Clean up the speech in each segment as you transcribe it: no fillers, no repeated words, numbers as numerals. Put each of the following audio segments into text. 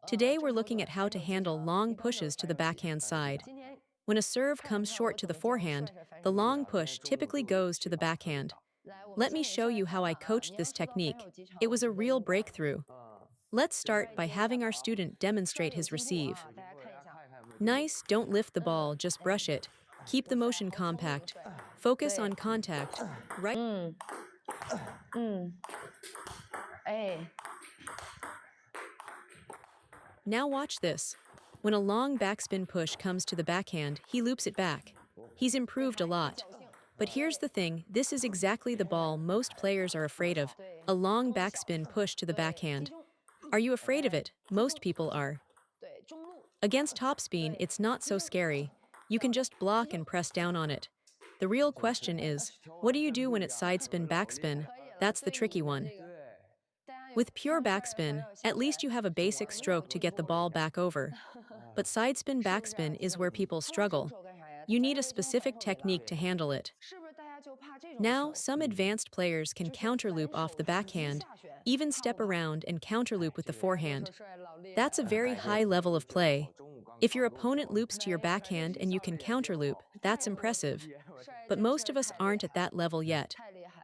Today we're looking at how to handle long pushes to the backhand side. When a serve comes short to the forehand, the long push typically goes to the backhand. Let me show you how I coached this technique. It was a real breakthrough. Let's start by having our student demonstrate his receive. Nice, don't lift the ball, just brush it. Keep the motion compact. Focus on contact. Right. 嗯，哎，Now watch this. When a long backspin push comes to the backhand, he loops it back. He's improved a lot. But here's the thing, this is exactly the ball most players are afraid of, a long backspin push to the backhand. Are you afraid of it? Most people are. Against topspin, it's not so scary. You can just block and press down on it. The real question is, what do you do when it's sidespin backspin? That's the tricky one. With pure backspin, at least you have a basic stroke to get the ball back over. But sidespin backspin is where people struggle. You need a specific technique to handle it. Now, some advanced players can counterloop off the backhand, even step around and counterloop with the forehand. That's a very high level of play. If your opponent loops to your backhand and you can counterloop, that's impressive. But most of us aren't at that level yet.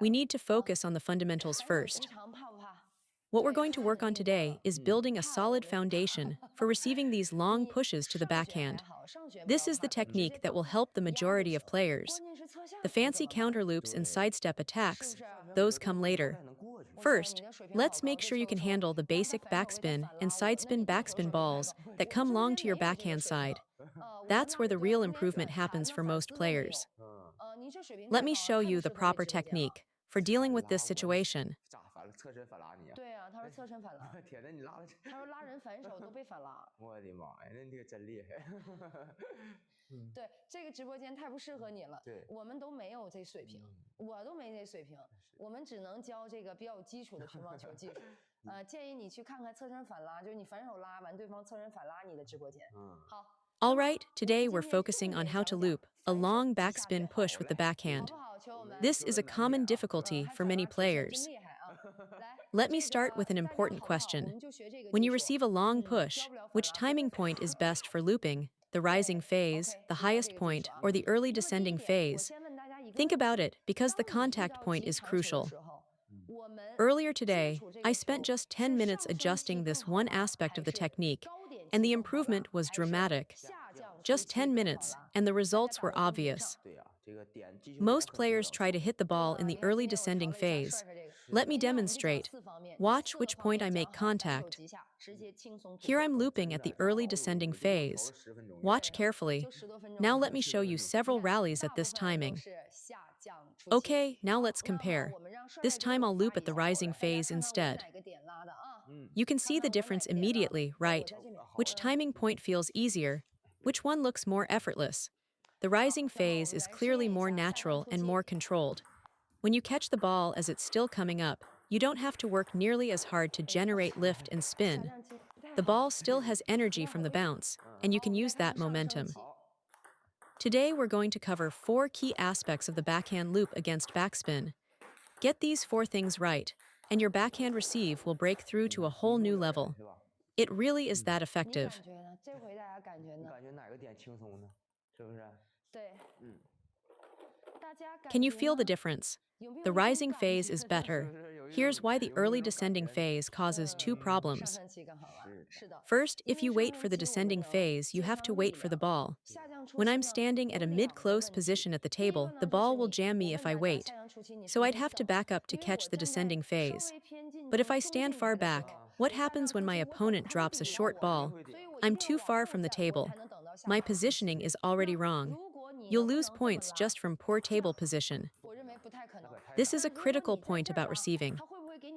We need to focus on the fundamentals first. What we're going to work on today is building a solid foundation for receiving these long pushes to the backhand. This is the technique that will help the majority of players. The fancy counterloops and sidestep attacks, those come later. First, let's make sure you can handle the basic backspin and sidespin backspin balls that come long to your backhand side. That's where the real improvement happens for most players. Let me show you the proper technique for dealing with this situation. 对啊，他说侧身反拉，天呐，你拉的，他说拉人反手都被反拉。我的妈呀，那你这个真厉害。对，这个直播间太不适合你了。对，我们都没有这水平，我都没这水平，我们只能教这个比较有基础的乒乓球技术。建议你去看看侧身反拉，就是你反手拉完对方侧身反拉你的直播间。好。 All right, today we're focusing on how to loop a long backspin push with the backhand. This is a common difficulty for many players. Let me start with an important question. When you receive a long push, which timing point is best for looping? The rising phase, the highest point, or the early descending phase? Think about it, because the contact point is crucial. Earlier today, I spent just 10 minutes adjusting this one aspect of the technique, and the improvement was dramatic. Just 10 minutes, and the results were obvious. Most players try to hit the ball in the early descending phase. Let me demonstrate. Watch which point I make contact. Here I'm looping at the early descending phase. Watch carefully. Now let me show you several rallies at this timing. Okay, now let's compare. This time I'll loop at the rising phase instead. You can see the difference immediately, right? Which timing point feels easier? Which one looks more effortless? The rising phase is clearly more natural and more controlled. When you catch the ball as it's still coming up, you don't have to work nearly as hard to generate lift and spin. The ball still has energy from the bounce, and you can use that momentum. Today we're going to cover 4 key aspects of the backhand loop against backspin. Get these 4 things right, and your backhand receive will break through to a whole new level. It really is that effective. Can you feel the difference? The rising phase is better. Here's why the early descending phase causes 2 problems. First, if you wait for the descending phase, you have to wait for the ball. When I'm standing at a mid-close position at the table, the ball will jam me if I wait. So I'd have to back up to catch the descending phase. But if I stand far back, what happens when my opponent drops a short ball? I'm too far from the table. My positioning is already wrong. You'll lose points just from poor table position. This is a critical point about receiving.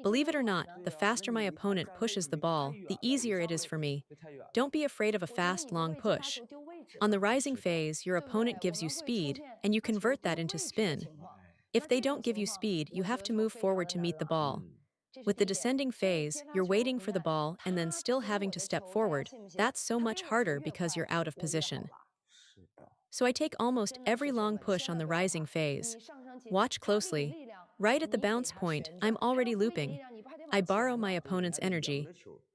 Believe it or not, the faster my opponent pushes the ball, the easier it is for me. Don't be afraid of a fast, long push. On the rising phase, your opponent gives you speed, and you convert that into spin. If they don't give you speed, you have to move forward to meet the ball. With the descending phase, you're waiting for the ball and then still having to step forward. That's so much harder because you're out of position. So I take almost every long push on the rising phase. Watch closely. Right at the bounce point, I'm already looping. I borrow my opponent's energy.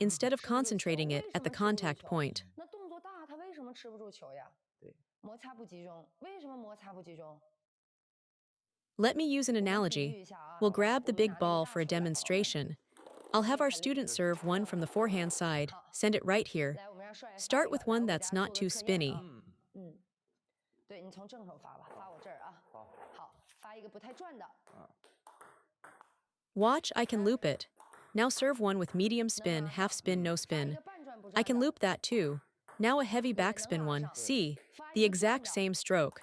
instead of concentrating it at the contact point. 那动作大，它为什么吃不住球呀？对，摩擦不集中，为什么摩擦不集中？ Let me use an 我们比喻 analogy. 一下啊， We'll 老师， grab 我 the 们 big 拿那个 ball 大 for a 球来好了。 demonstration. I'll have our student serve one from the forehand side, 好， send it right here. 来，我们让帅发 Start 一个 with 来， one 我给 that's 大家 not 做 too 个测验啊。 spinny. 对，你从正手发吧，发我这儿啊。好， 好，发一个不太转的。 Watch, I can loop it. Now serve one with medium spin, half spin, no 发一 spin. 个半转不 I 转 can 的。 loop that too. Now a heavy 对，能 backspin 拉 one. 上。 See, 发一 the 个转 exact 的， same stroke.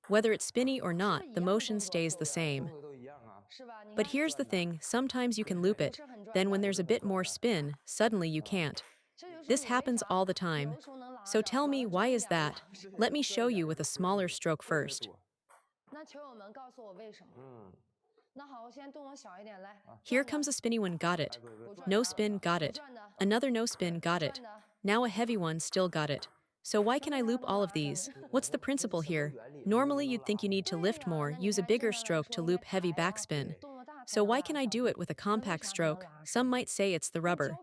Whether it's spinny or 是不 not, 是一 the 样的 motion 动作？ stays the 动 same. 作都一样啊。是吧？你 But 看， here's the thing, sometimes you can loop 不 it. 是很转 Then 的。 when there's a bit more spin, suddenly you can't. 这就是 This 你为 happens 啥 all the time. 有的时候能拉 So tell me, why is that? Let me show you with a smaller stroke first. 那球友们告诉我为什么？那好，我现在动作小一点，来，Here 转的， comes a spinny one, got it. 不转 No 的， spin, got 不 it. 转的， Another no spin, got 转 it. 的。 Now a heavy one, still got it. So why can I loop all of these? What's the principle here? Normally you'd think you need to lift more, use a bigger stroke to loop heavy backspin. So why can I do it with a compact stroke? Some might say it's the rubber.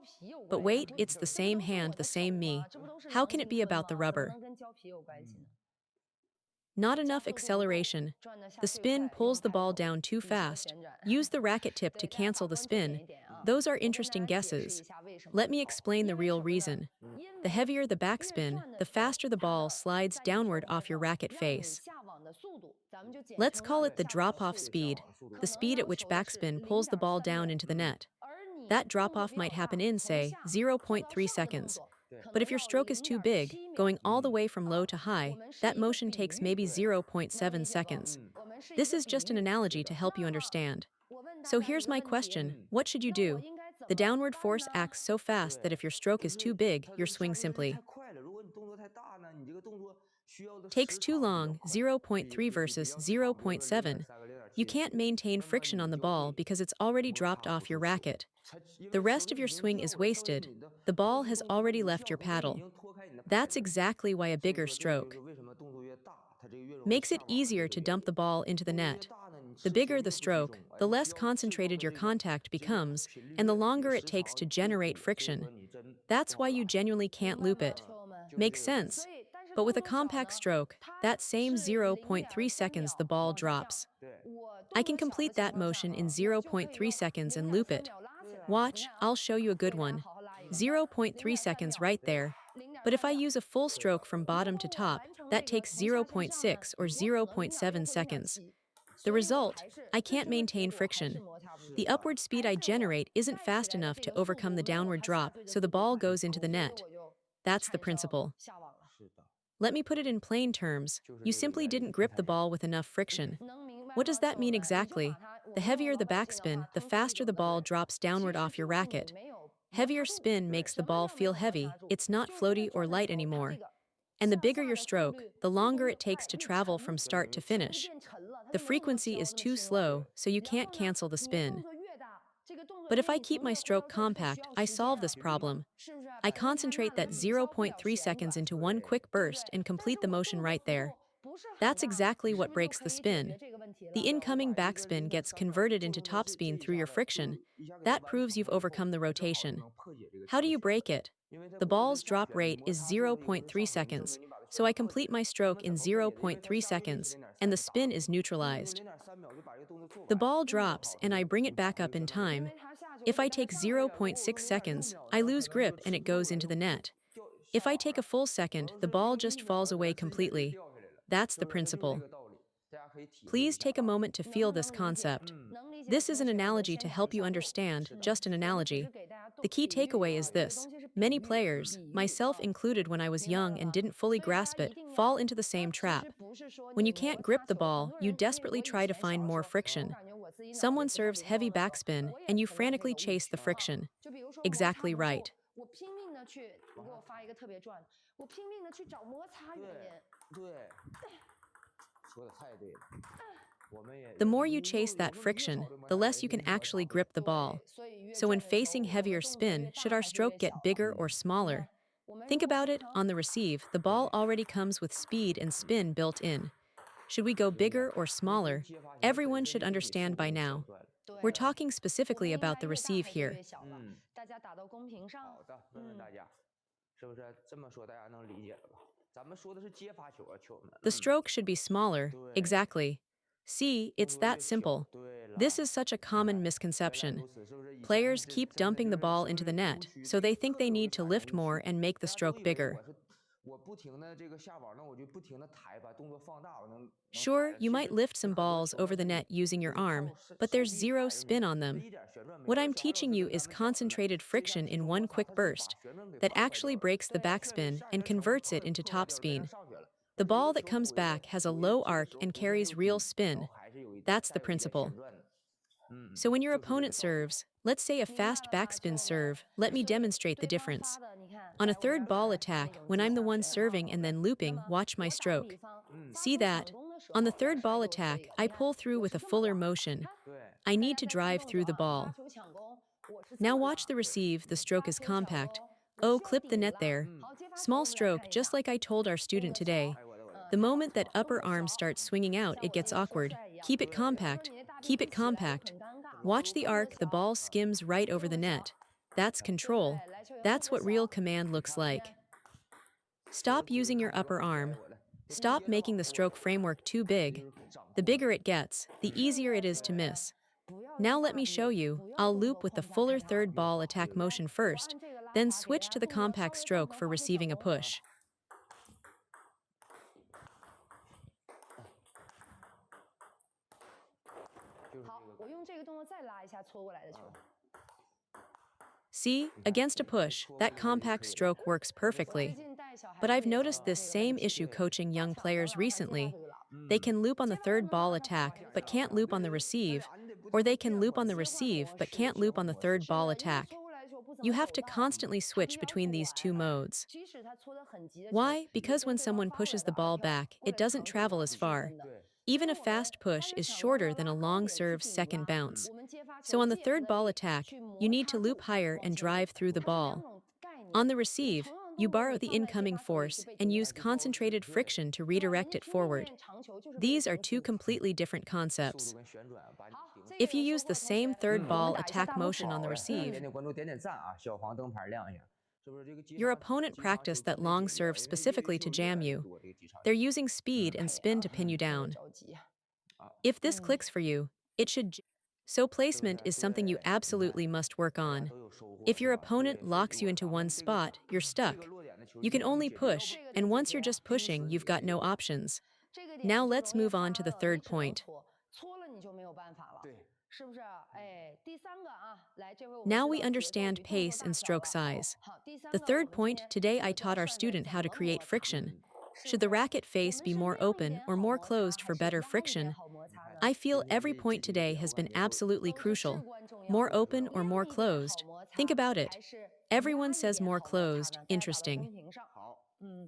But wait, it's the same hand, the same me. How can it be about the rubber? Not enough acceleration. The spin pulls the ball down too fast. Use the racket tip to cancel the spin. Those are interesting guesses. Let me explain the real reason. The heavier the backspin, the faster the ball slides downward off your racket face. Let's call it the drop-off speed, the speed at which backspin pulls the ball down into the net. That drop-off might happen in, say, 0.3 seconds. But if your stroke is too big, going all the way from low to high, that motion takes maybe 0.7 seconds. This is just an analogy to help you understand. So here's my question, what should you do? The downward force acts so fast that if your stroke is too big, your swing simply takes too long, 0.3 versus 0.7. You can't maintain friction on the ball because it's already dropped off your racket. The rest of your swing is wasted. The ball has already left your paddle. That's exactly why a bigger stroke makes it easier to dump the ball into the net. The bigger the stroke, the less concentrated your contact becomes, and the longer it takes to generate friction. That's why you genuinely can't loop it. Makes sense. But with a compact stroke, that same 0.3 seconds the ball drops. I can complete that motion in 0.3 seconds and loop it. Watch, I'll show you a good one. 0.3 seconds right there. But if I use a full stroke from bottom to top, that takes 0.6 or 0.7 seconds. The result, I can't maintain friction. The upward speed I generate isn't fast enough to overcome the downward drop, so the ball goes into the net. That's the principle. Let me put it in plain terms. You simply didn't grip the ball with enough friction. What does that mean exactly? The heavier the backspin, the faster the ball drops downward off your racket. Heavier spin makes the ball feel heavy, it's not floaty or light anymore. And the bigger your stroke, the longer it takes to travel from start to finish. The frequency is too slow, so you can't cancel the spin. But if I keep my stroke compact, I solve this problem. I concentrate that 0.3 seconds into one quick burst and complete the motion right there. That's exactly what breaks the spin. The incoming backspin gets converted into topspin through your friction. That proves you've overcome the rotation. How do you break it? The ball's drop rate is 0.3 seconds, so I complete my stroke in 0.3 seconds, and the spin is neutralized. The ball drops, and I bring it back up in time. If I take 0.6 seconds, I lose grip and it goes into the net. If I take a full second, the ball just falls away completely. That's the principle. Please take a moment to feel this concept. This is an analogy to help you understand, just an analogy. The key takeaway is this. Many players, myself included when I was young and didn't fully grasp it, fall into the same trap. When you can't grip the ball, you desperately try to find more friction. Someone serves heavy backspin, and you frantically chase the friction. Exactly right. The more you chase that friction, the less you can actually grip the ball. So when facing heavier spin, should our stroke get bigger or smaller? Think about it, on the receive, the ball already comes with speed and spin built in. Should we go bigger or smaller? Everyone should understand by now. We're talking specifically about the receive here. The stroke should be smaller, exactly. See, it's that simple. This is such a common misconception. Players keep dumping the ball into the net, so they think they need to lift more and make the stroke bigger. Sure, you might lift some balls over the net using your arm, but there's zero spin on them. What I'm teaching you is concentrated friction in one quick burst that actually breaks the backspin and converts it into topspin. The ball that comes back has a low arc and carries real spin. That's the principle. So when your opponent serves, let's say a fast backspin serve, let me demonstrate the difference. On a third ball attack, when I'm the one serving and then looping, watch my stroke. See that? On the third ball attack, I pull through with a fuller motion. I need to drive through the ball. Now watch the receive, the stroke is compact. Oh, clip the net there. Small stroke, just like I told our student today. The moment that upper arm starts swinging out, it gets awkward. Keep it compact. Keep it compact. Watch the arc, the ball skims right over the net. That's control. That's what real command looks like. Stop using your upper arm. Stop making the stroke framework too big. The bigger it gets, the easier it is to miss. Now let me show you. I'll loop with the fuller third ball attack motion first, then switch to the compact stroke for receiving a push. See, against a push, that compact stroke works perfectly. But I've noticed this same issue coaching young players recently. They can loop on the third ball attack, but can't loop on the receive, or they can loop on the receive, but can't loop on the third ball attack. You have to constantly switch between these two modes. Why? Because when someone pushes the ball back, it doesn't travel as far. Even a fast push is shorter than a long serve second bounce. So on the third ball attack, you need to loop higher and drive through the ball. On the receive, you borrow the incoming force and use concentrated friction to redirect it forward. These are two completely different concepts. If you use the same third ball attack motion on the receive, your opponent practiced that long serve specifically to jam you. They're using speed and spin to pin you down. If this clicks for you, it should. So placement is something you absolutely must work on. If your opponent locks you into one spot, you're stuck. You can only push, and once you're just pushing, you've got no options. Now let's move on to the third point. Now we understand pace and stroke size. The third point, today I taught our student how to create friction. Should the racket face be more open or more closed for better friction? I feel every point today has been absolutely crucial. More open or more closed? Think about it. Everyone says more closed, interesting.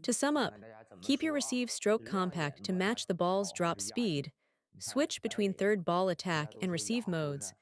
To sum up, keep your receive stroke compact to match the ball's drop speed. Switch between third ball attack and receive modes,